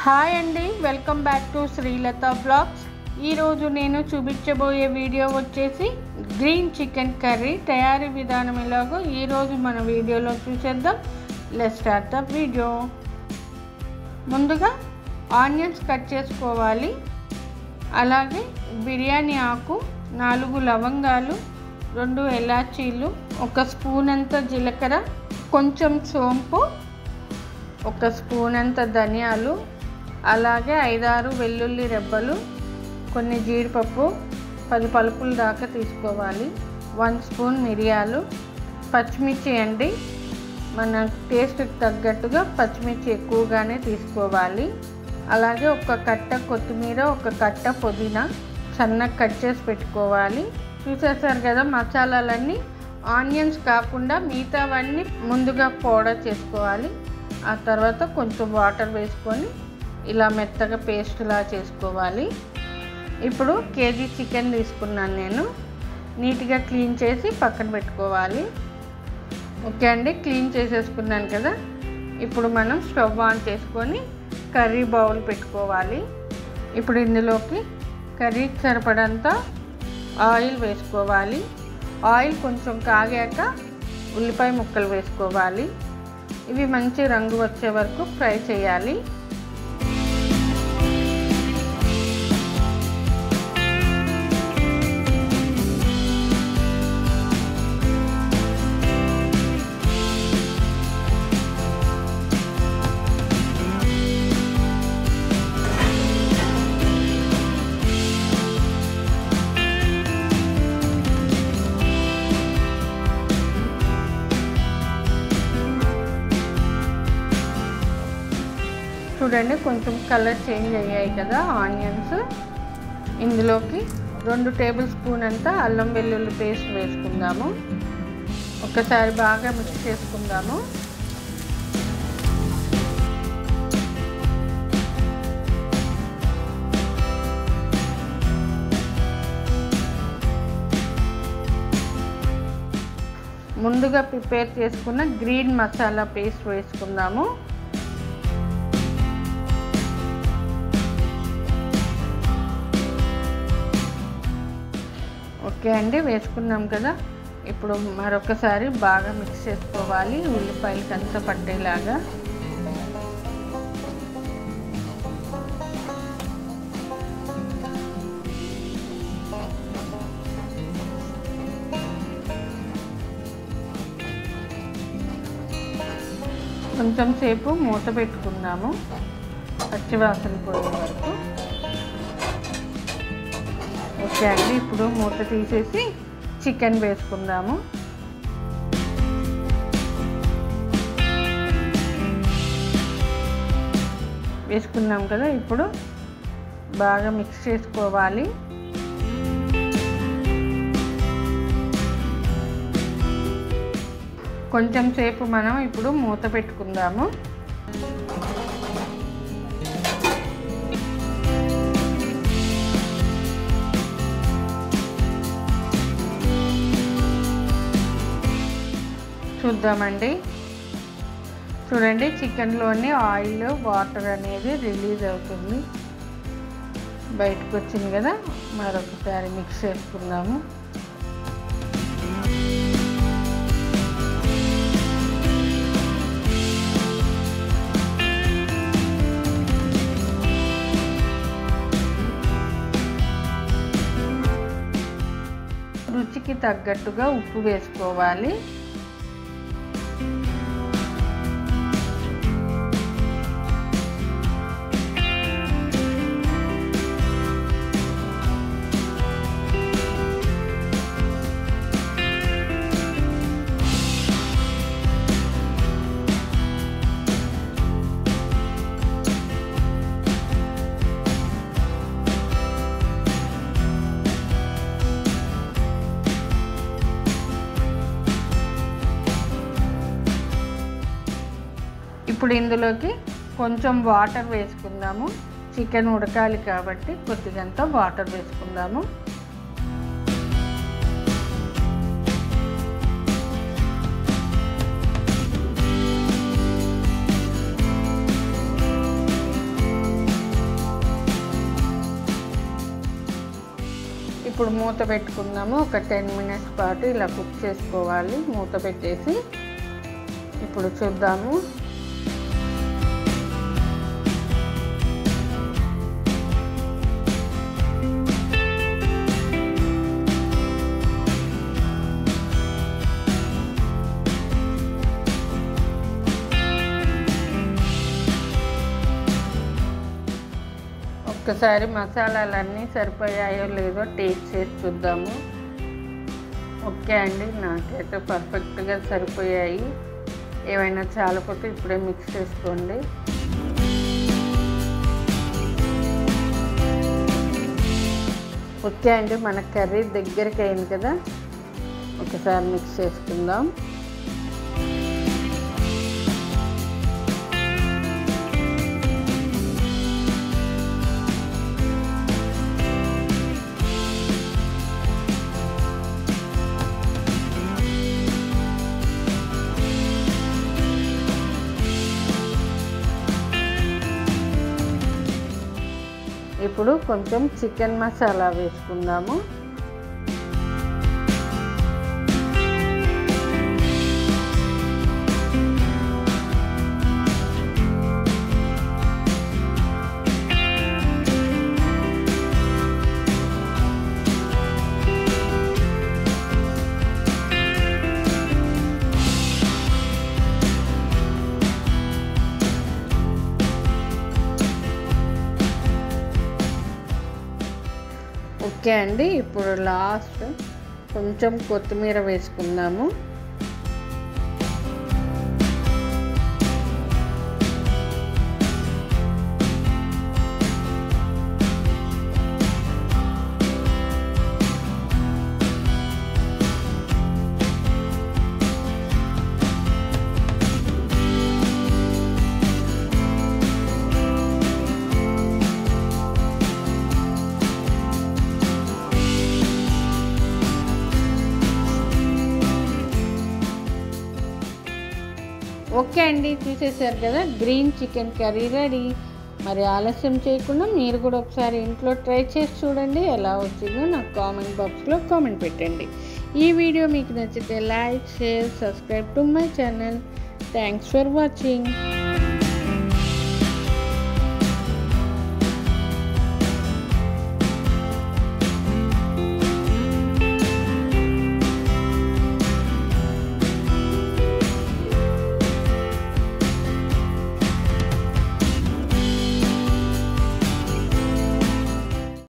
Hi అండి, welcome back to Srilatha blogs. ఈరోజు నేను చూపించబోయే వీడియో వచ్చేసి గ్రీన్ చికెన్ కర్రీ తయారీ విధానం ఎలాగో ఈరోజు మన వీడియోలో చూసేద్దాం. Let's start the video. ముందుగా ఆనియన్స్ కట్ చేసుకోవాలి. అలాగే బిర్యానీ ఆకు, 4 లవంగాలు, 2 ఎలాచీలు, 1 స్పూన్ అంత జీలకర్ర, కొంచెం సోంపు, 1 స్పూన్ అంత ధనియాలు, అలాగే 5-6 వెల్లుల్లి రెబ్బలు, కొన్ని జీడిపప్పు, 10 పలుకుల దాకా తీసుకోవాలి. 1 స్పూన్ మిరియాలు, పచ్చిమిర్చి అండి, మన టేస్ట్కి తగ్గట్టుగా పచ్చిమిర్చి ఎక్కువగానే తీసుకోవాలి. అలాగే 1 కట్ట కొత్తిమీర, 1 కట్ట పుదీనా సన్నగా కట్ చేసి పెట్టుకోవాలి. చూసేసారు కదా మసాలాలన్నీ. ఆనియన్స్ కాకుండా మిగతావన్నీ ముందుగా పౌడర్ చేసుకోవాలి. ఆ తర్వాత కొంచెం వాటర్ వేసుకొని ఇలా మెత్తగా పేస్ట్లా చేసుకోవాలి. ఇప్పుడు కేజీ చికెన్ తీసుకున్నాను నేను. నీట్గా క్లీన్ చేసి పక్కన పెట్టుకోవాలి. ఓకే అండి, క్లీన్ చేసేసుకున్నాను కదా. ఇప్పుడు మనం స్టవ్ ఆన్ చేసుకొని కర్రీ బౌల్ పెట్టుకోవాలి. ఇప్పుడు ఇందులోకి కర్రీకి సరిపడంత ఆయిల్ వేసుకోవాలి. ఆయిల్ కొంచెం కాగాక ఉల్లిపాయ ముక్కలు వేసుకోవాలి. ఇవి మంచి రంగు వచ్చే వరకు ఫ్రై చేయాలి. చూడండి, కొంచెం కలర్ చేంజ్ అయ్యాయి కదా ఆనియన్స్. ఇందులోకి 2 టేబుల్ స్పూన్ అంతా అల్లం వెల్లుల్లి పేస్ట్ వేసుకుందాము. ఒకసారి బాగా మిక్స్ చేసుకుందాము. ముందుగా ప్రిపేర్ చేసుకున్న గ్రీన్ మసాలా పేస్ట్ వేసుకుందాము. ఓకే అండి, వేసుకున్నాం కదా. ఇప్పుడు మరొకసారి బాగా మిక్స్ చేసుకోవాలి, ఉల్లిపాయలకి అంతా పట్టేలాగా. కొంచెం సేపు మూత పెట్టుకుందాము, పచ్చివాసన పోయే వరకు. ఓకే అండి, ఇప్పుడు మూత తీసేసి చికెన్ వేసుకుందాము. వేసుకున్నాం కదా. ఇప్పుడు బాగా మిక్స్ చేసుకోవాలి. కొంచెం సేపు మనం ఇప్పుడు మూత పెట్టుకుందాము. చూద్దామండి. చూడండి, చికెన్లోని ఆయిల్, వాటర్ అనేది రిలీజ్ అవుతుంది, బయటకు వచ్చింది కదా. మరొకసారి మిక్స్ చేసుకుందాము. రుచికి తగ్గట్టుగా ఉప్పు వేసుకోవాలి. ఇప్పుడు ఇందులోకి కొంచెం వాటర్ వేసుకుందాము. చికెన్ ఉడకాలి కాబట్టి కొద్దిగంత వాటర్ వేసుకుందాము. ఇప్పుడు మూత పెట్టుకుందాము. ఒక 10 మినిట్స్ పాటు ఇలా కుక్ చేసుకోవాలి మూత పెట్టేసి. ఇప్పుడు చూద్దాము. ఒకసారి మసాలాలన్నీ సరిపోయాయో లేదో టేస్ట్ చేసి చూద్దాము. ఓకే అండి, నాకైతే పర్ఫెక్ట్గా సరిపోయాయి. ఏమైనా చాలకపోతే ఇప్పుడే మిక్స్ చేసుకోండి. ఓకే అండి, మన కర్రీ దగ్గరికి అయింది కదా, ఒకసారి మిక్స్ చేసుకుందాం. ఇప్పుడు కొంచెం చికెన్ మసాలా వేసుకుందాము. ఓకే అండి, ఇప్పుడు లాస్ట్ కొంచెం కొత్తిమీర వేసుకుందాము. ఓకే అండి, చూసేసారు కదా, గ్రీన్ చికెన్ కర్రీ రెడీ. మరి ఆలస్యం చేయకుండా మీరు కూడా ఒకసారి ఇంట్లో ట్రై చేసి చూడండి. ఎలా వచ్చిందో నాకు కామెంట్ బాక్స్లో కామెంట్ పెట్టండి. ఈ వీడియో మీకు నచ్చితే like, share, subscribe to my channel. Thanks for watching.